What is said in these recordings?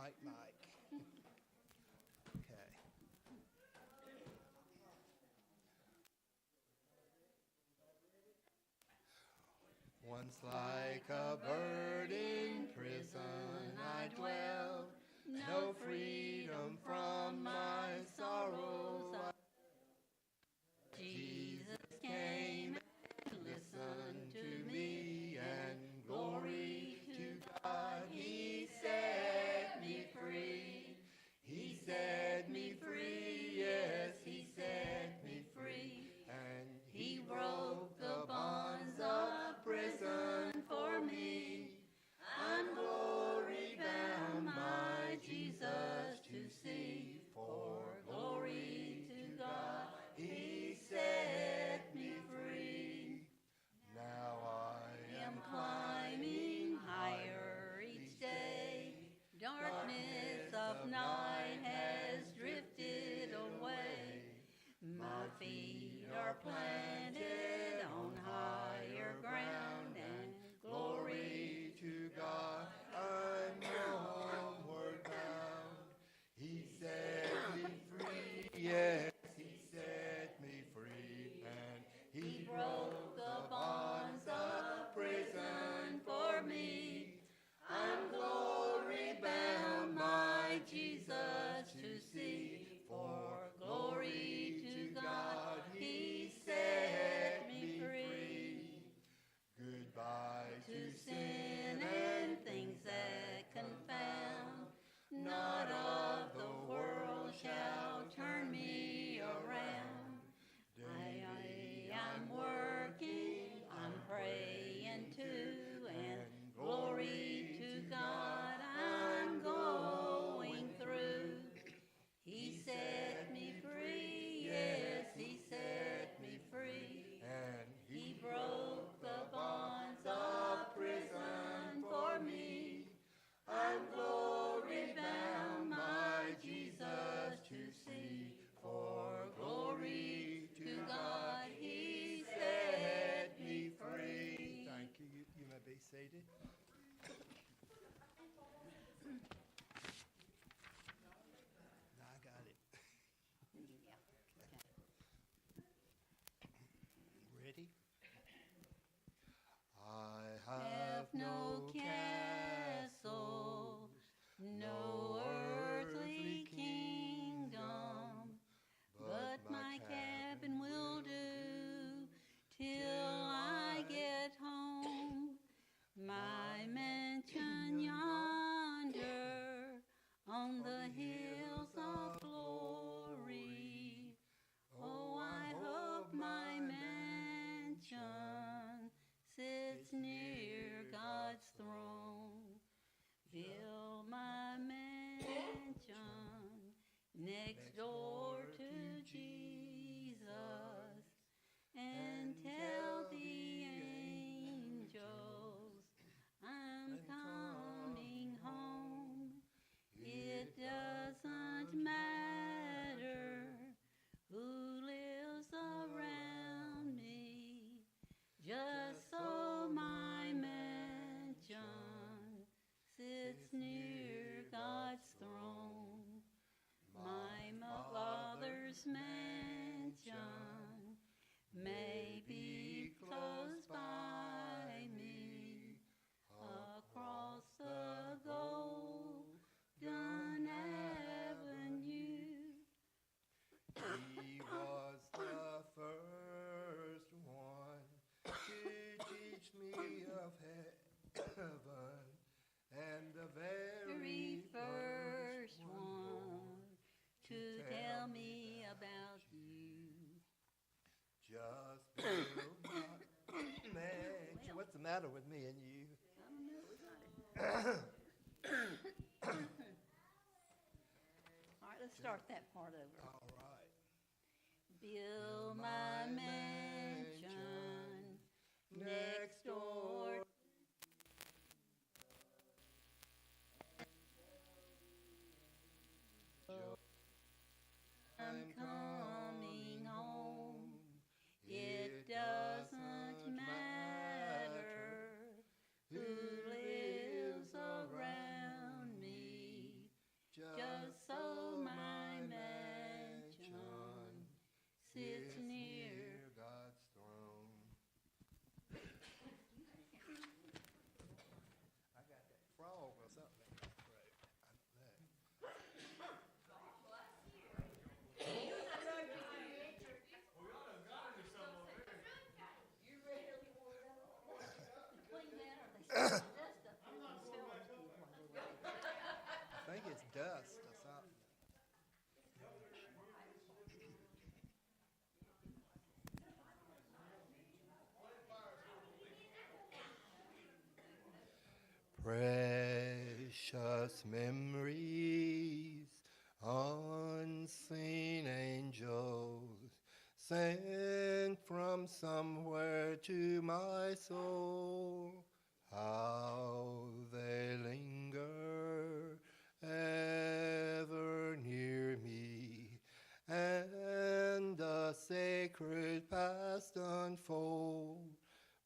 Mike. Okay. Once like a bird in prison I dwelled, no freedom from my sorrows. Jesus came and listened to me, and glory to God, He set me free. He set me free, yes, He set me free, and He broke the bonds of prison for me. I'm glory bound, my Jesus to see, for glory to God, He set me free. Now I am climbing higher each day. Darkness of night has drifted away. My feet are planted on higher ground, and glory to God, I'm homeward bound. He set me free, yes, He set me free, and He broke the bonds of prison for me. I'm glory bound, my Jesus to see, for glory to God, He set me free. Goodbye to sin and things that confound, not of the world shall turn me around. I'm working, I'm praying too, and glory to God, I'm going through. He set me free, yes, He set me free, and He broke the bonds of prison for me. I'm glory bound, my Jesus to see, for glory to God, He set me free. Thank you. You may be seated. I got it. Ready? I have no castles, no earthly kingdom, but my cabin will do till I get home. My mansion yonder on the hills of glory. Oh, I hope my mansion sits near God's throne. Fill my mansion next door to Jesus, and tell the angels I'm coming home. It doesn't matter who lives around me, just so my mansion sits near God's throne. My Father's mansion may be close by me, across the golden avenue. He was the first one to teach me of heaven, and the very first one to tell me about you. Just build my mansion. What's the matter with me and you? I don't know, we got it. All right, let's start that part over. All right. Build my mansion next door. I'm coming home. It doesn't matter who lives around me, I think it's dust or something. Precious memories, unseen angels, sent from somewhere to my soul. How they linger ever near me, and the sacred past unfold.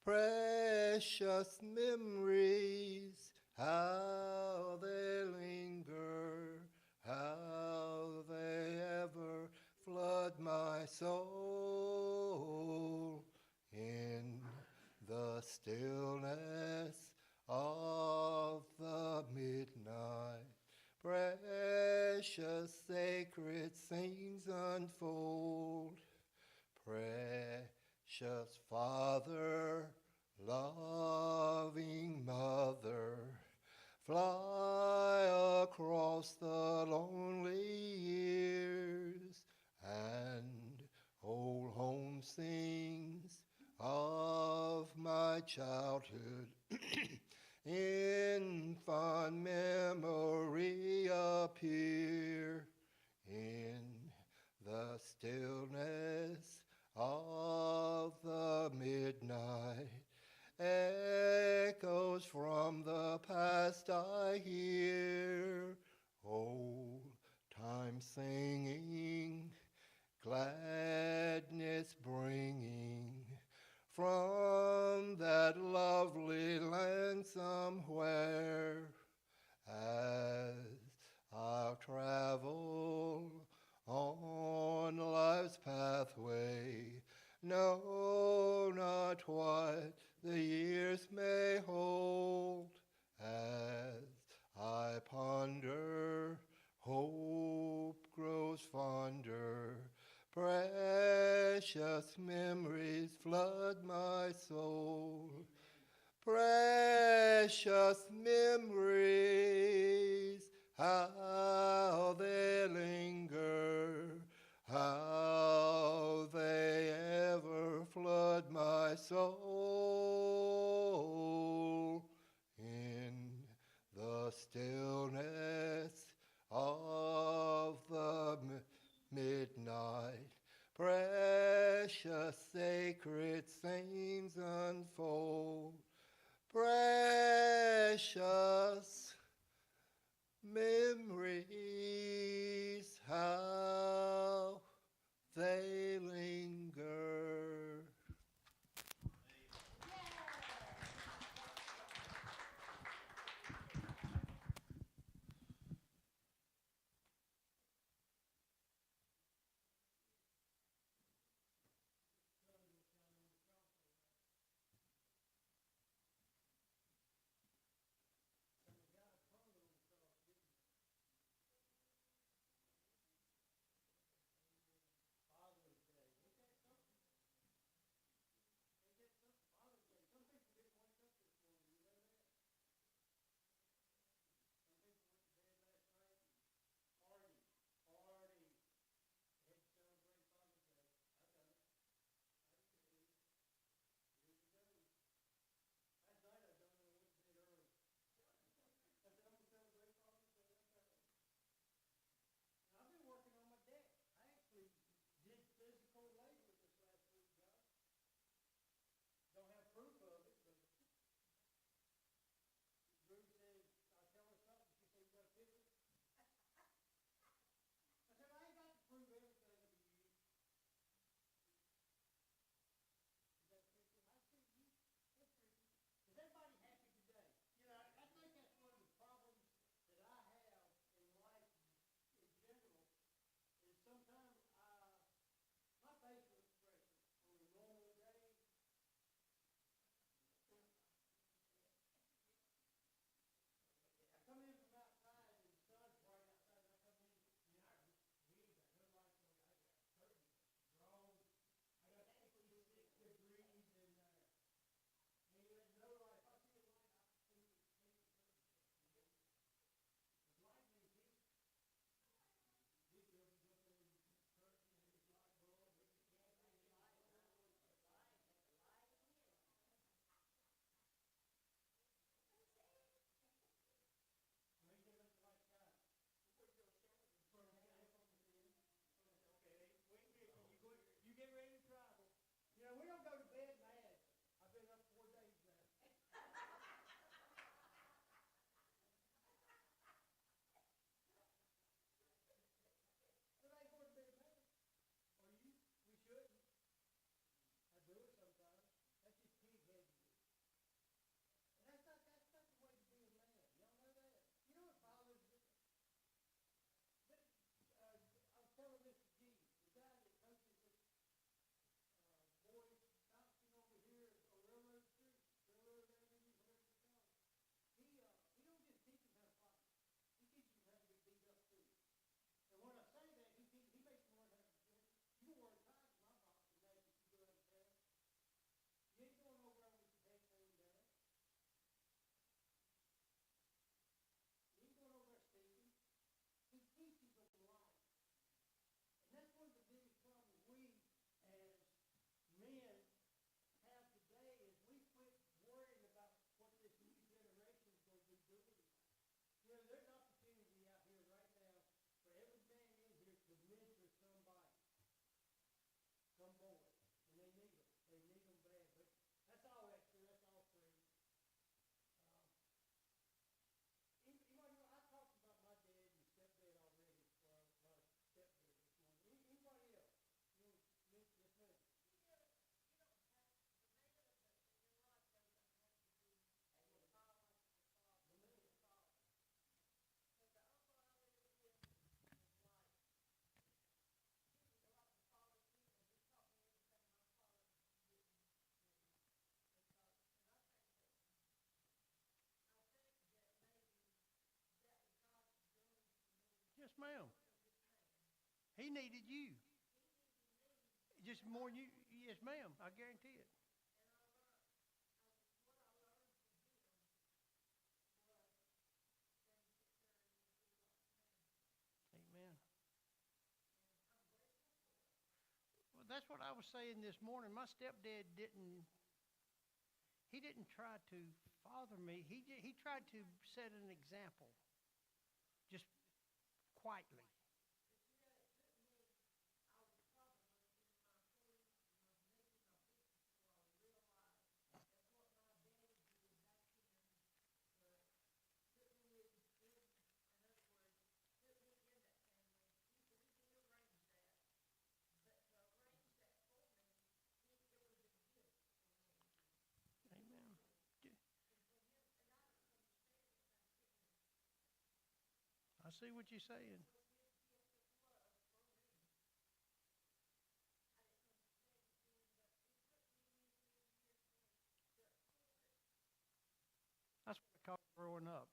Precious memories, how they linger, how they ever flood my soul. In the stillness of the midnight, precious sacred scenes unfold. Precious Father, loving Mother, fly across the lonely years, and old home sings of my childhood. In fond memory appear in the stillness of the midnight. Echoes from the past I hear, old time singing, gladness bringing, from that lovely land somewhere. As I'll travel on life's pathway, know not what the years may hold. As I ponder, hope grows fonder. Precious memories flood my soul. Precious memories, how they linger, how they ever flood my soul. In the stillness of the midnight, precious sacred scenes unfold. Precious memories, how they linger. ma'am. He needed you. Just more than you. Yes, ma'am. I guarantee it. Amen. Well, that's what I was saying this morning. My stepdad he didn't try to father me. He tried to set an example, just quietly. Amen. I see what you're saying. That's what I call growing up.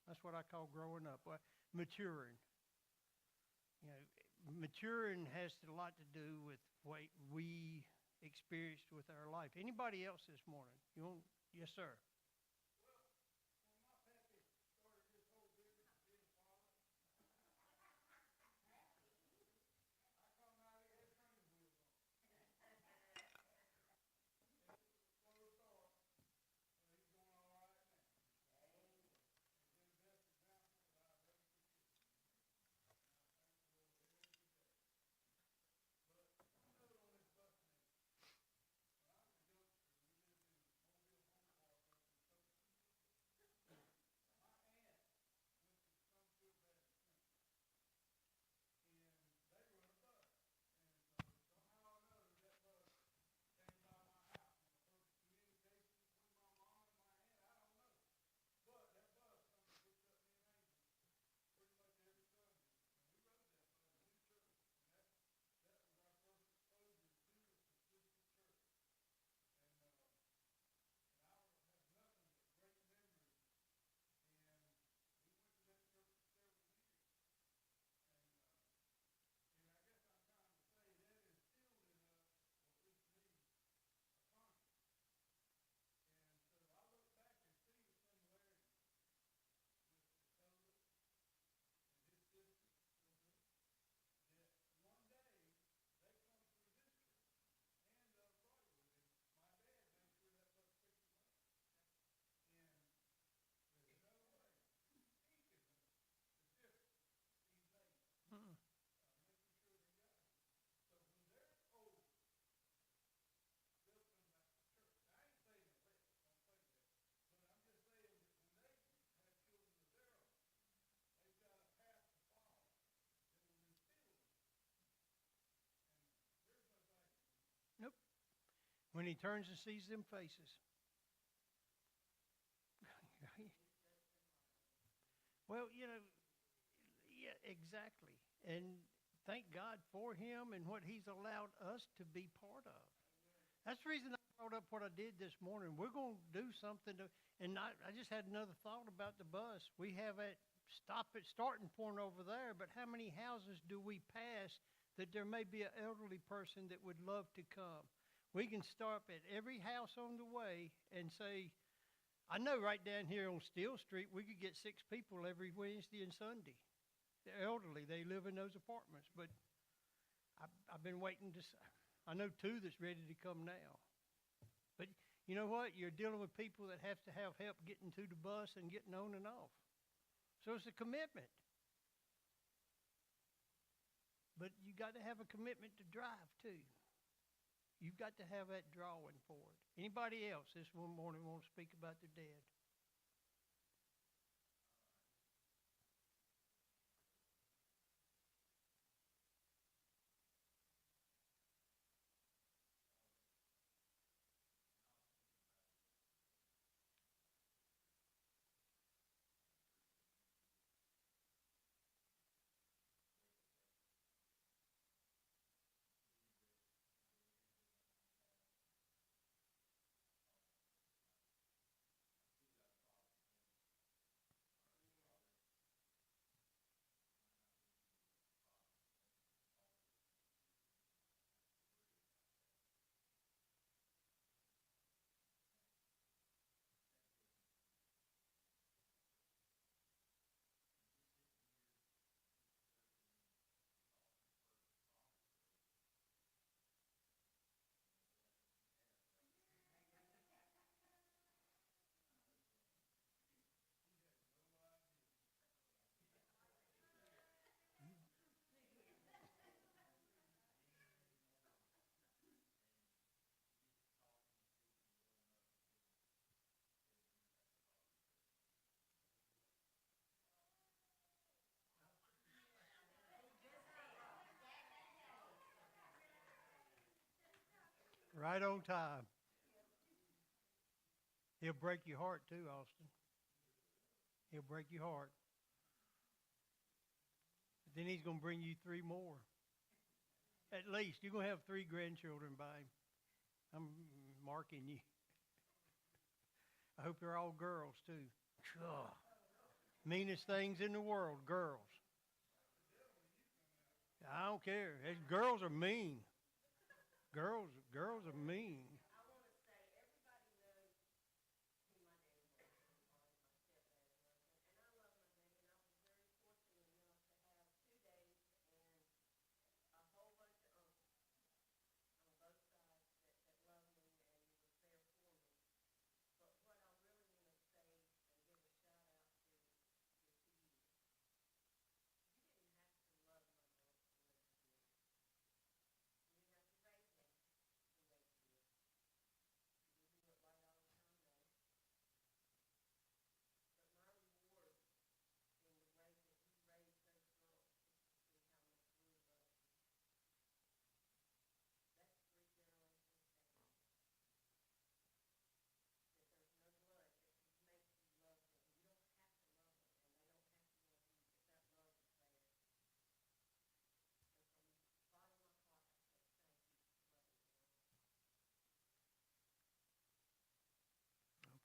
That's what I call growing up. Maturing. You know, maturing has a lot to do with what we experienced with our life. Anybody else this morning? You want? Yes, sir. Mm-mm. Nope. When he turns and sees them faces. Well, yeah, exactly. And thank God for him and what he's allowed us to be part of. That's the reason I brought up what I did this morning. We're going to do something to, and I just had another thought about the bus. We have a starting point over there, but how many houses do we pass that there may be an elderly person that would love to come? We can stop at every house on the way and say, I know right down here on Steel Street, we could get 6 people every Wednesday and Sunday. They're elderly. They live in those apartments, but I've been waiting to. I know 2 that's ready to come now. But you know what? You're dealing with people that have to have help getting to the bus and getting on and off. So it's a commitment. But you got to have a commitment to drive too. You've got to have that drawing for it. Anybody else this one morning want to speak about their dad? Right on time. He'll break your heart too, Austin. He'll break your heart. But then he's going to bring you 3 more. At least. You're going to have 3 grandchildren by him. I'm marking you. I hope they're all girls too. Ugh. Meanest things in the world, girls. I don't care. Girls are mean. Girls are mean.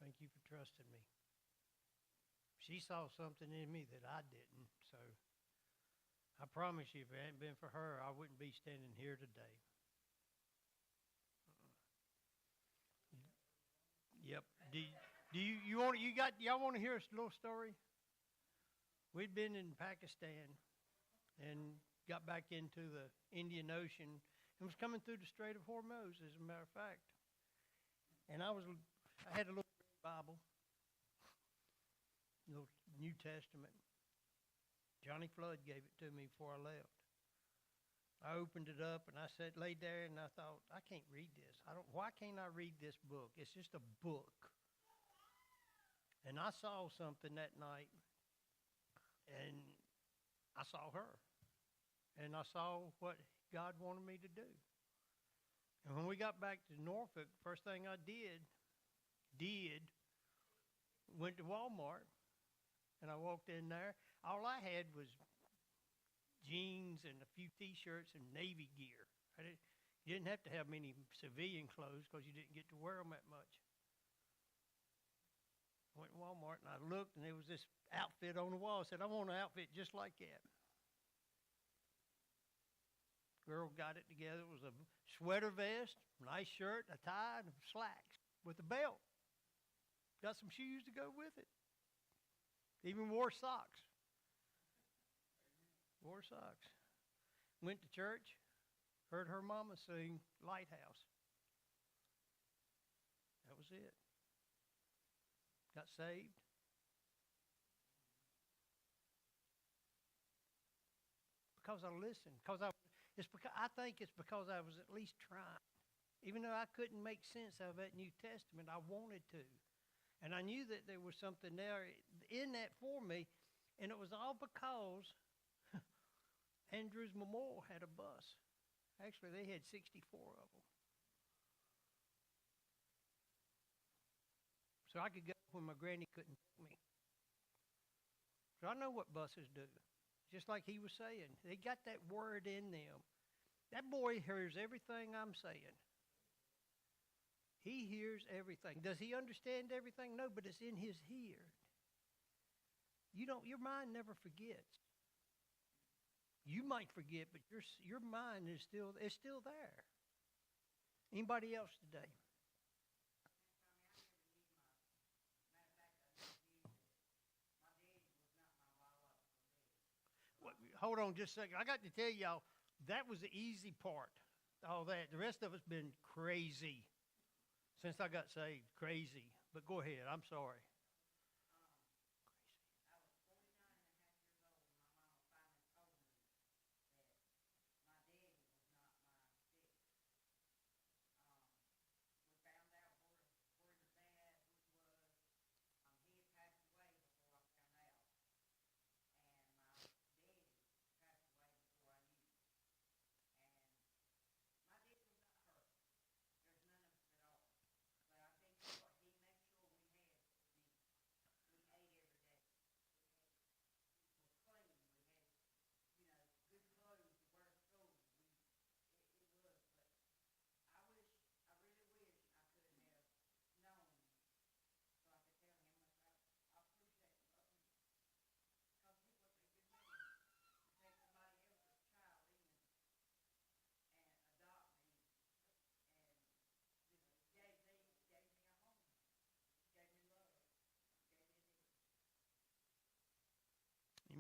Thank you for trusting me. She saw something in me that I didn't, so I promise you, if it hadn't been for her, I wouldn't be standing here today. Yep. Y'all want to hear a little story? We'd been in Pakistan and got back into the Indian Ocean and was coming through the Strait of Hormuz, as a matter of fact. And I had a little Bible, little New Testament. Johnny Flood gave it to me before I left. I opened it up and I laid there and I thought, I can't read this. Why can't I read this book? It's just a book. And I saw something that night, and I saw her. And I saw what God wanted me to do. And when we got back to Norfolk, first thing I went to Walmart, and I walked in there. All I had was jeans and a few T-shirts and Navy gear. You didn't have to have many civilian clothes because you didn't get to wear them that much. I went to Walmart, and I looked, and there was this outfit on the wall. I said, I want an outfit just like that. Girl got it together. It was a sweater vest, nice shirt, a tie, and slacks with a belt. Got some shoes to go with it. Even wore socks. Went to church, heard her mama sing Lighthouse. That was it. Got saved. Because I listened. I think it's because I was at least trying. Even though I couldn't make sense of that New Testament, I wanted to. And I knew that there was something there in that for me, and it was all because Andrews Memorial had a bus. Actually, they had 64 of them. So I could go when my granny couldn't take me. So I know what buses do. Just like he was saying, they got that word in them. That boy hears everything I'm saying. He hears everything. Does he understand everything? No, but it's in his hearing. Your mind never forgets. You might forget, but your mind is still there. Anybody else today? Hold on just a second. I got to tell y'all, that was the easy part. All that. The rest of it's been crazy. Since I got saved, crazy. But go ahead, I'm sorry.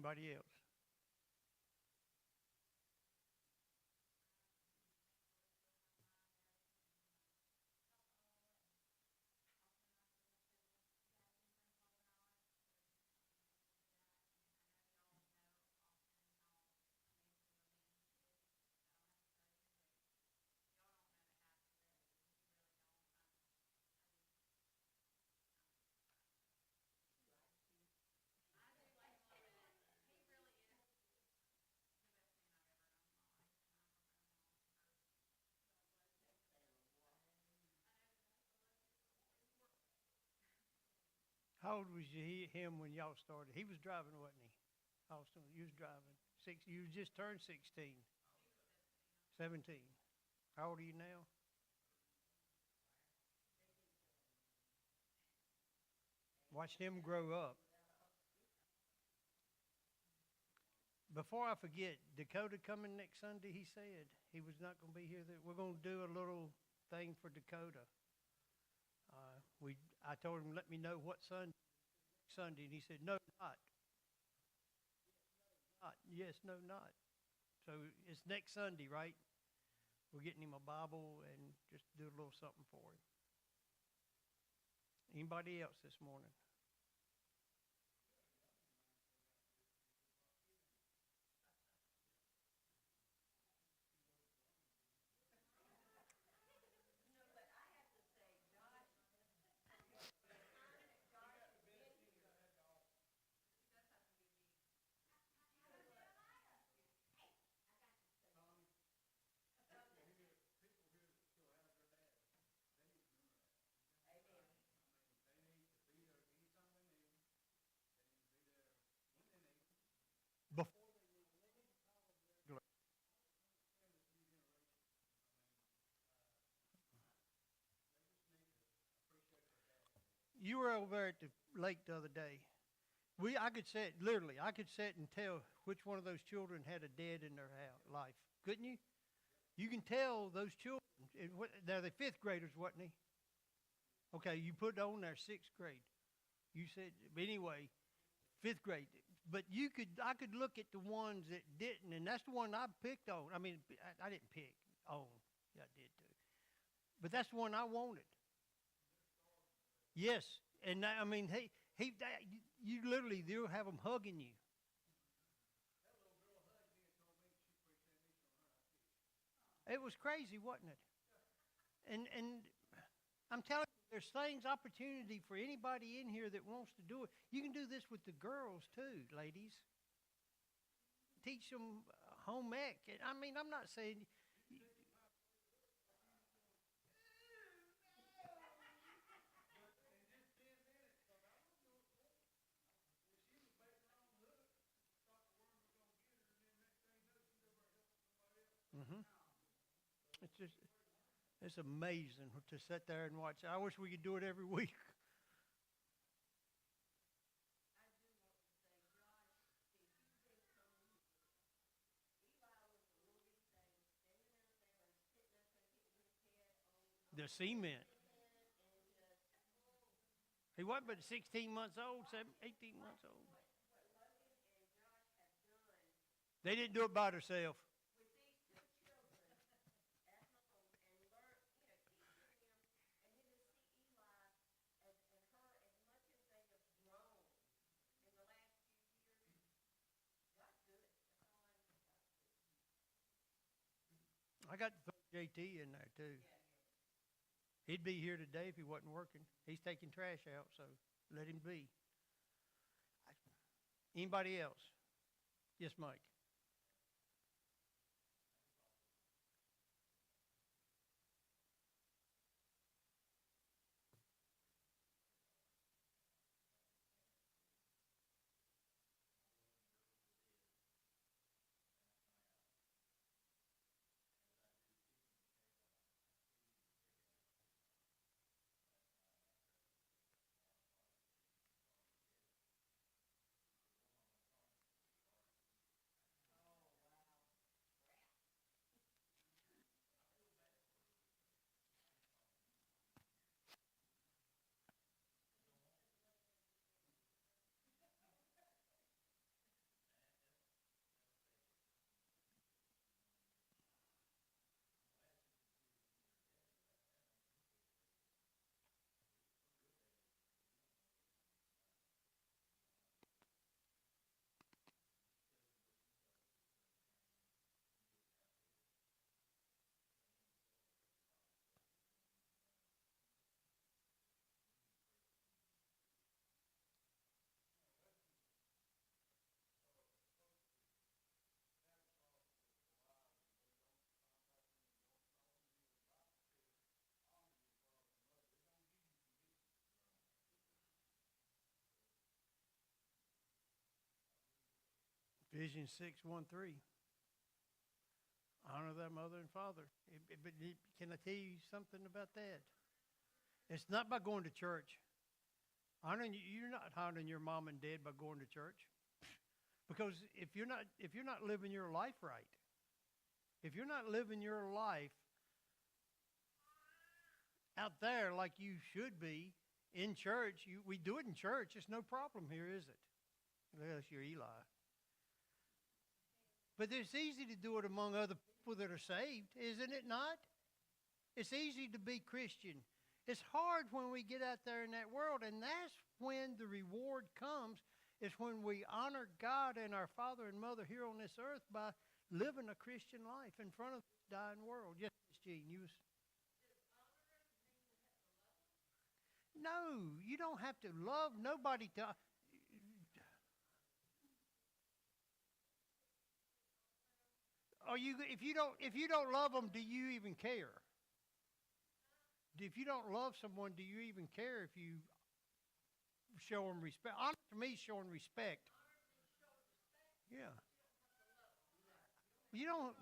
Anybody else? How old was him when y'all started? He was driving, wasn't he? Austin, you was driving. You just turned 16. 17. How old are you now? Watched him grow up. Before I forget, Dakota coming next Sunday, he said. He was not going to be here. We're going to do a little thing for Dakota. I told him, let me know what Sunday, and he said, no, not. Not. Yes, no, not. So it's next Sunday, right? We're getting him a Bible and just do a little something for him. Anybody else this morning? Before you were over there at the lake the other day. I could sit literally. I could sit and tell which one of those children had a dad in their life, couldn't you? You can tell those children. They're the fifth graders, wasn't he? Okay, you put on there sixth grade. You said anyway, fifth grade. But I could look at the ones that didn't, and that's the one I picked on. I mean, I didn't pick on. Yeah, I did too. But that's the one I wanted. Yes, and I mean, you literally they'll have them hugging you. It was crazy, wasn't it? And I'm telling you, there's things, opportunity for anybody in here that wants to do it. You can do this with the girls too, ladies. Teach them home ec. I mean, I'm not saying. Hmm. It's just, it's amazing to sit there and watch. I wish we could do it every week. The cement. He wasn't but 16 months old, 18 months old. They didn't do it by themselves. I got to throw JT in there too. He'd be here today if he wasn't working. He's taking trash out, so let him be. Anybody else? Yes, Mike. Ephesians 6:1-3. Honor thy mother and father. But can I tell you something about that? It's not by going to church. You're not honoring your mom and dad by going to church. Because if you're not living your life right, if you're not living your life out there like you should be in church, we do it in church. It's no problem here, is it? Unless you're Eli. But it's easy to do it among other people that are saved, isn't it not? It's easy to be Christian. It's hard when we get out there in that world, and that's when the reward comes, is when we honor God and our father and mother here on this earth by living a Christian life in front of this dying world. Yes, Miss Jean, you was... No, you don't have to love nobody to... If you don't love them, do you even care? If you don't love someone, do you even care if you show them respect? Honor to me is showing respect. Yeah. You don't.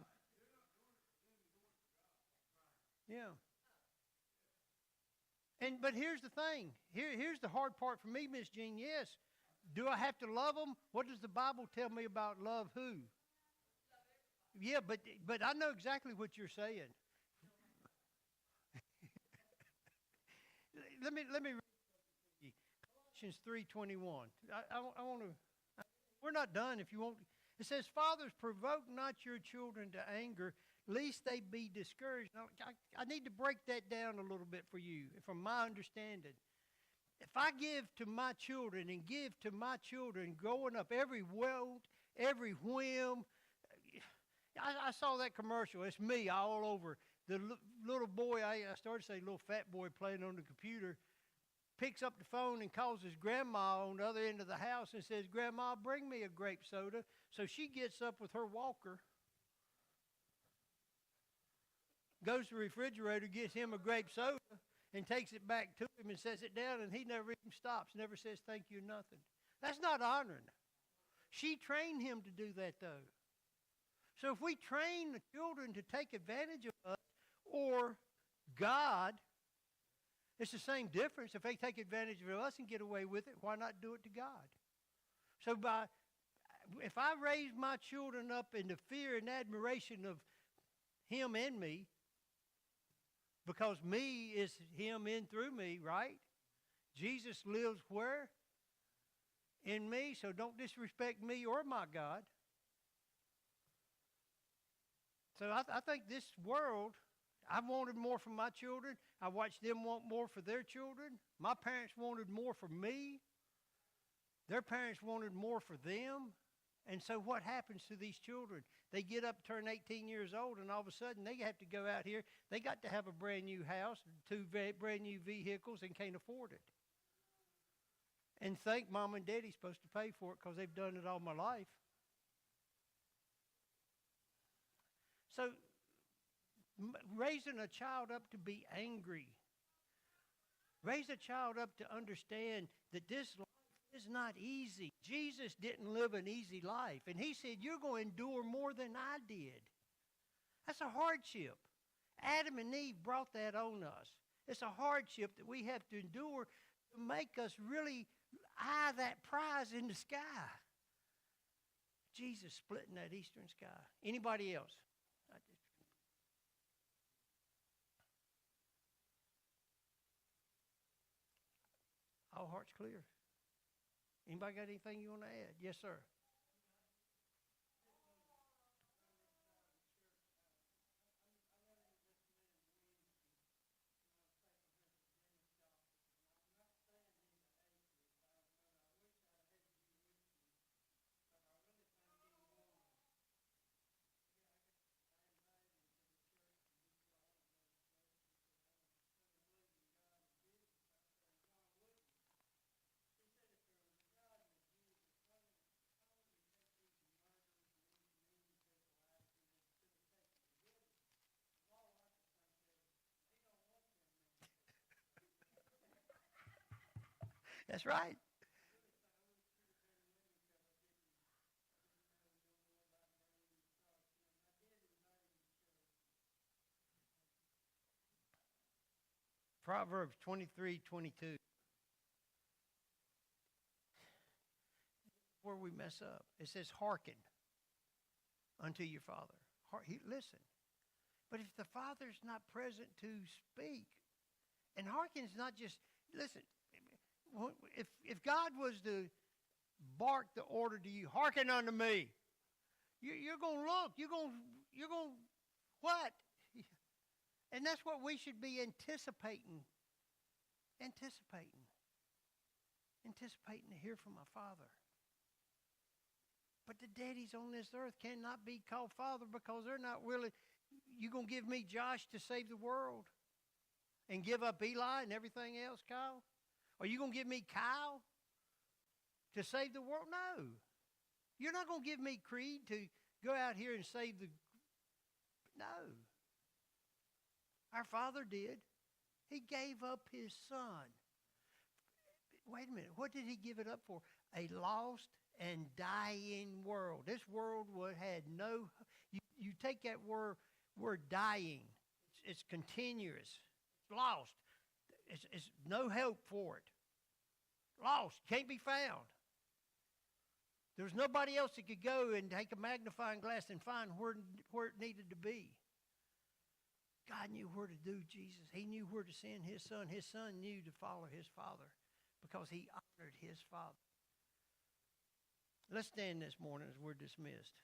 Yeah. But here's the thing. Here's the hard part for me, Miss Jean. Yes. Do I have to love them? What does the Bible tell me about love who? Yeah, but I know exactly what you're saying. Let me read you. Colossians 3:21. I want to. We're not done. If you want, it says, "Fathers, provoke not your children to anger, lest they be discouraged." Now, I need to break that down a little bit for you, from my understanding. If I give to my children and give to my children growing up every want, every whim, I saw that commercial. It's me all over. The little boy, I started to say little fat boy playing on the computer, picks up the phone and calls his grandma on the other end of the house and says, "Grandma, bring me a grape soda." So she gets up with her walker, goes to the refrigerator, gets him a grape soda, and takes it back to him and sets it down, and he never even stops, never says thank you, nothing. That's not honoring. She trained him to do that, though. So if we train the children to take advantage of us or God, it's the same difference. If they take advantage of us and get away with it, why not do it to God? So if I raise my children up in the fear and admiration of Him and me, because me is Him in through me, right? Jesus lives where? In me, so don't disrespect me or my God. So I think this world, I wanted more for my children. I watched them want more for their children. My parents wanted more for me. Their parents wanted more for them. And so what happens to these children? They get up, turn 18 years old, and all of a sudden they have to go out here. They got to have a brand new house, 2 brand new vehicles, and can't afford it. And think Mom and Daddy's supposed to pay for it because they've done it all my life. So raising a child up to be angry, raise a child up to understand that this life is not easy. Jesus didn't live an easy life. And He said, you're going to endure more than I did. That's a hardship. Adam and Eve brought that on us. It's a hardship that we have to endure to make us really eye that prize in the sky. Jesus splitting that eastern sky. Anybody else? All hearts clear. Anybody got anything you want to add? Yes, sir. That's right. Proverbs 23:22. Where we mess up. It says, hearken unto your father. Listen. But if the father's not present to speak, and hearken's not just, listen, if God was to bark the order to you, hearken unto me, you're going to look, you're going what? And that's what we should be anticipating to hear from our Father. But the daddies on this earth cannot be called Father because they're not willing. You going to give me Josh to save the world and give up Eli and everything else, Kyle? Are you going to give me Kyle to save the world? No. You're not going to give me Creed to go out here and save the... No. Our Father did. He gave up His Son. Wait a minute. What did He give it up for? A lost and dying world. This world had no... You take that word dying. It's continuous. It's lost. It's no hope for it. Lost. Can't be found. There was nobody else that could go and take a magnifying glass and find where it needed to be. God knew where to do Jesus. He knew where to send His Son. His Son knew to follow His Father because He honored His Father. Let's stand this morning as we're dismissed.